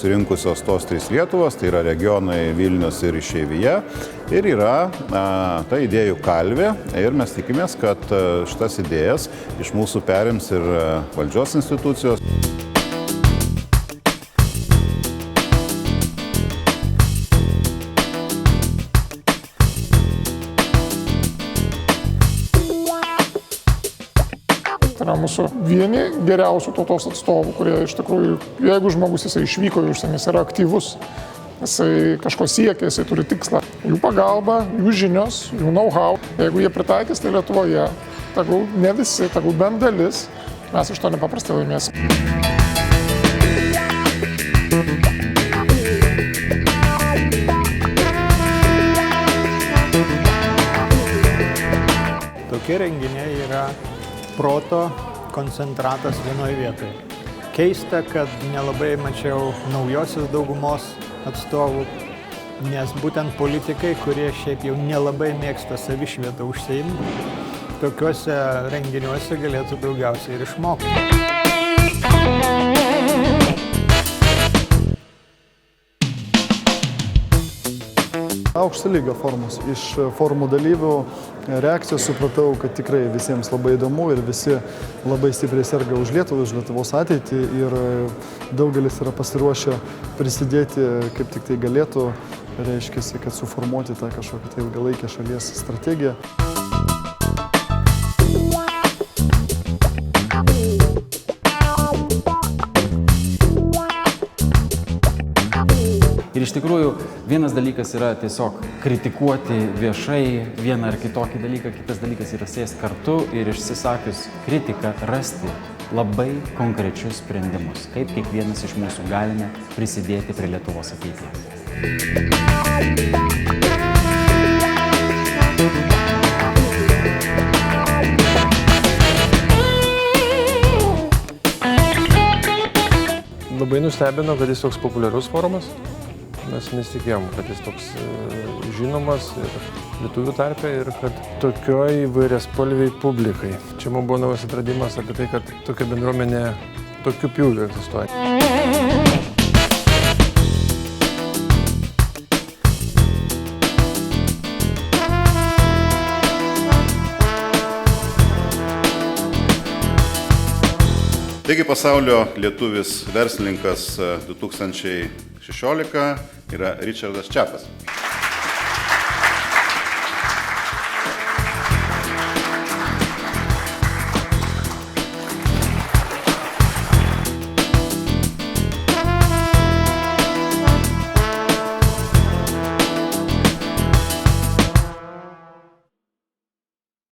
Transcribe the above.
susirinkusios tos 3 Lietuvos, tai yra regionai Vilnius ir Išeivija. Ir yra ta idėjų kalvė ir mes tikimės, kad šitas idėjas iš mūsų perims ir valdžios institucijos. Tai yra mūsų vieni geriausių tautos atstovų, kurie iš tikrųjų, jeigu žmogus jisai išvyko į užsienį, jis yra aktyvus, jisai kažko siekia, jisai turi tikslą. Jų pagalba, jų žinios, jų know-how, jeigu jie pritaikys tai Lietuvoje, tegul ne visi, tegul bent dalis, mes iš to nepaprastai laimėsim. Tokie renginiai yra proto koncentratas vienoje vietoje. Keista, kad nelabai mačiau naujosios daugumos atstovų, nes būtent politikai, kurie šiaip jau nelabai mėgsta savišvietą užsiimti, tokiuose renginiuose galėtų daugiausiai ir išmokti. Aukšto lygio formos. Iš formų dalyvių reakcijos supratau, kad tikrai visiems labai įdomu ir visi labai stipriai serga už Lietuvą, už Lietuvos ateitį ir daugelis yra pasiruošę prisidėti, kaip tik tai galėtų, reiškia, kad suformuoti tą kažkokią tai ilgalaikę šalies strategiją. Ir iš tikrųjų vienas dalykas yra tiesiog kritikuoti viešai vieną ar kitokį dalyką, kitas dalykas yra sėsti kartu ir išsisakius kritiką rasti labai konkrečius sprendimus, kaip kiekvienas iš mūsų galime prisidėti prie Lietuvos ateities. Labai nustebino, kad jis toks populiarus forumas. Mes nesitikėjom, kad jis toks žinomas ir lietuvių tarpe ir kad tokioj įvairiaspalviai publikai. Čia man buvo naujas atradimas apie tai, kad tokia bendruomenė tokių pjūvių egzistuoja. Taigi pasaulio lietuvis verslininkas 2016 yra Ričardas Čepas.